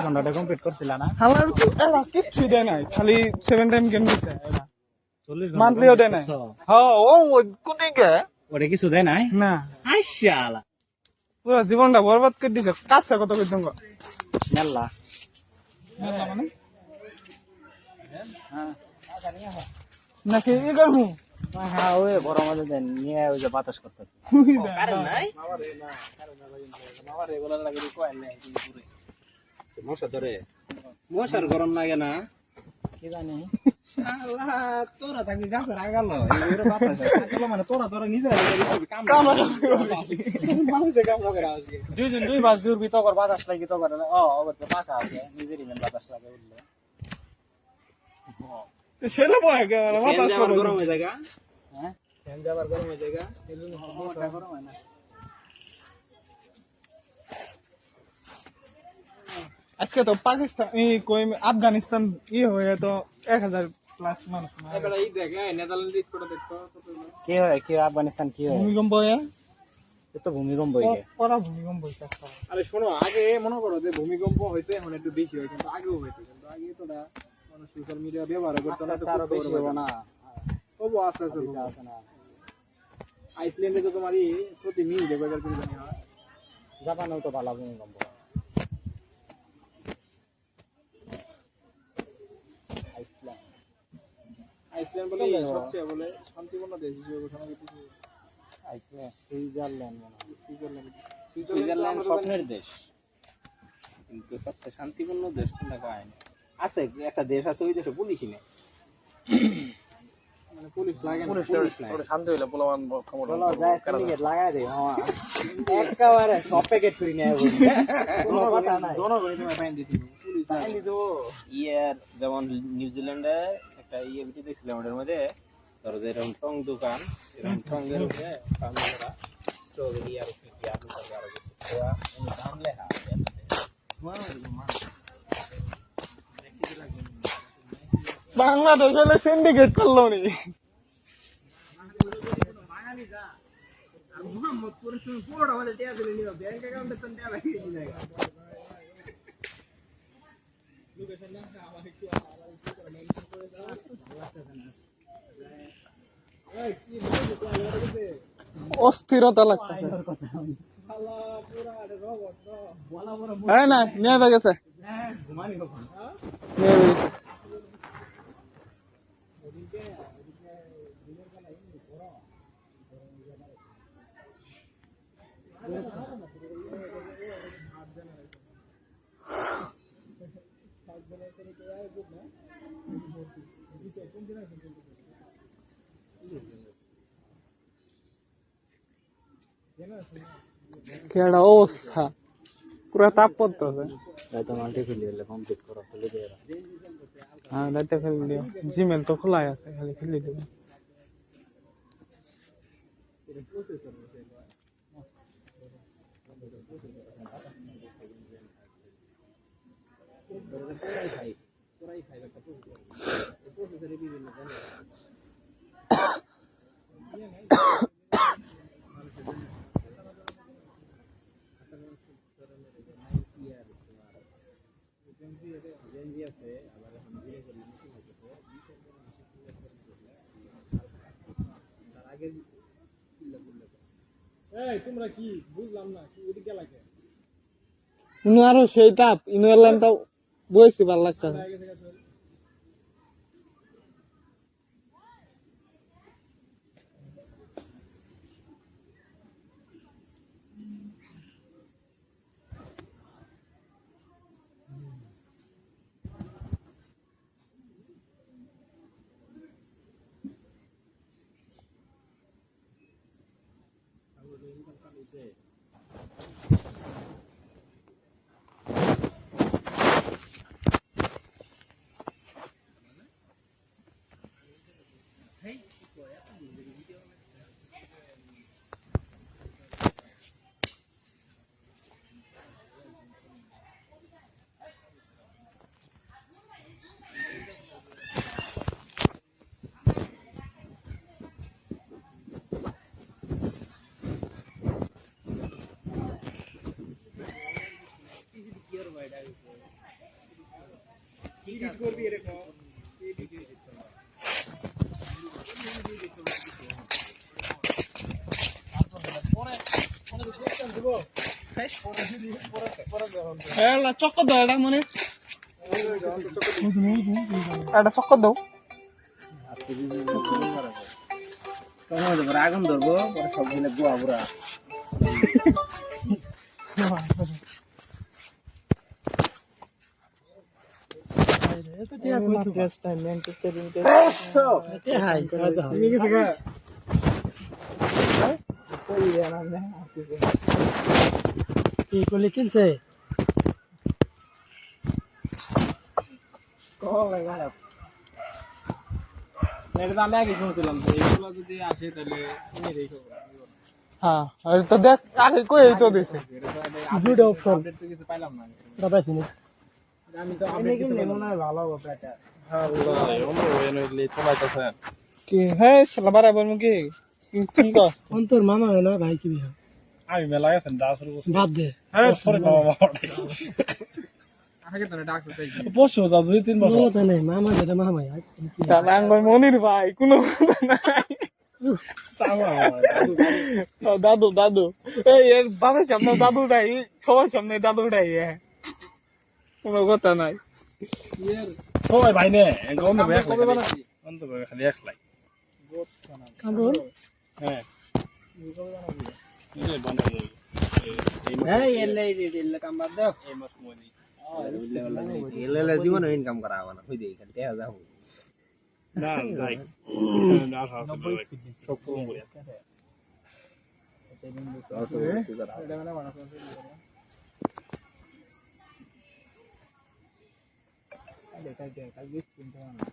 ঘন্টাটা কমপ্লিট করছিল না কিছুই দেয় নাই খালি 7 টাইম গেম দিছে 40 মান্থলিও দেয় নাই হ্যাঁ ও কোনে গে ওটা কিছু দেয় নাই না আইশালা পুরো জীবনটা বরবাদ করে দিছে কাছে কত কই দঙ্গ মেলা মানে নাকি ই করমু হ্যাঁ ওই বড় মধ্যে দেন নিয়ে ওই যে বাতাস করতেছে কারেন্ট নাই মামারে বলার লাগে কয়েল নাই পুরো মশা ধরে মশার গরম লাগে না কি জানি শালা তোরা থাকি গাছে লাগাল এর বাতাস আসলে মানে তোরা নিজেরা কাম মানুষে কাম করে আসবে দুই বাস দূর ভিতর কর বাতাস লাগি তো করে ও ওতে পাকা আছে নিজেরই বাতাস লাগে উঠলে ছেলে বয় গে বাতাস গরম হয়ে যায় হ্যাঁ ফ্যান যাবার গরম হয়ে যায় এজন্য মোটা গরম হয় না আজকে তো পাকিস্তান কই আফগানিস্তান হয়ে তো 1000 প্লাস মানুষ এবারে এই দেখে নেদারল্যান্ড ইস করে দেখতো কি হয় কি আফগানিস্তান কি হয় ভূমিকম্প হয় তো ভূমিকম্প হয়ে যায় পড়া ভূমিকম্প হইছে আরে শোনো আগে মনে করো যে ভূমিকম্প হইতে এখন একটু বেশি হয় কিন্তু আগেও হইতো কিন্তু আগে তো না মানুষ সোশ্যাল মিডিয়া ব্যবহার করতো না তো আরো বেশি হবে না তবু আস্তে আস্তে না আইসল্যান্ডে তো তোমার প্রতি মিনিটে কয়বার করে জানি হয় জাপানেও তো ভালো ভূমিকম্প আইসল্যান্ড বলে সবচেয়ে বলে শান্তিপূর্ণ দেশ হিসেবে ঘোষণা করতেছে আইসল্যান্ড সুইজারল্যান্ড স্বপ্নের দেশ কিন্তু সবচেয়ে শান্তিপূর্ণ দেশ কোনটা কয় আছে একটা দেশ আছে ওই দেশে পুলিশই নেই মানে পুলিশ লাগে না পুলিশ নাই ওটা শান্তি হইলো পোলাবান ক্ষমতা বলো যায় সিন্ডিকেট লাগায় দে মামা একেবারে সব প্যাকেট ফ্রি নেয় বলি কোনো কথা নাই জনগণই তুমি ফাইন দিতে পুলিশ ফাইন দিতে ইয়ার যেমন নিউজিল্যান্ডে একটা ভিডিও দেখছিলাম ওটার মধ্যে ধরো যে এরকম টং দোকান এরকম টঙ্গের উপরে পাঞ্জারা স্ট্রবেরি আর কি কি আলু টালু আর কিছু দাম লেখা বাংলাদেশ হলে সিন্ডিকেট করলো নি অস্থিরতা লাগতেছে না নিয়ে গেছে কেডা অবস্থা পুরো তাপ পড়তেছে হ্যাঁ দায়িত্ব ফেলে দিও জিমেল তো খোলাই আছে খালি ফেলে দেবো তোমরা কি বুঝলাম না কি ওদিকে লাগে ইনু আরো সেই তাপ ইনু এয়ারলাইনটা বইছি ভালো লাগতেছে চক্কর দাও এটা মনে একটা চক্কর দাও আগুন ধরবো পরে সব মিলে গোয়া বুড়া কিনছে আমি আগে শুনছিলাম এইগুলো যদি আসে তাহলে হ্যাঁ তো দেখ আগে কই তো দিছে দুটো অপশন কিছু পাইলাম না আমি তো আপডেট দিতে মনে হয় ভালো হবে এটা কি হ্যাঁ শালা বারাবার মুখে কি কস অন্তর মামা হয় না ভাই কি আমি মেলা গেছেন দা শুরু করছি বাদ দে আরে সরি বাবা আগে তো ডাক্তার চাই পরশু যা 2-3 বছর কথা নেই মামা যেটা মামা শালা আঙ্গল মনির ভাই কোনো কথা নাই দাদু দাদু এই এর বাবার সামনে দাদুটাই সবার সামনে দাদুটাই কোনো কথা নাই সবাই ভাই নে অন্য ব্যাগ অন্য ব্যাগ খালি একলাই কামরুল হ্যাঁ এই বানাই এই এলে কাম বাদ দাও এই মাস মনি এলে জীবনে ইনকাম করা হবে না কই দেই খালি টাকা যাও না যাই না সব কম করে দেখা যায় কাল 20 দিন তো না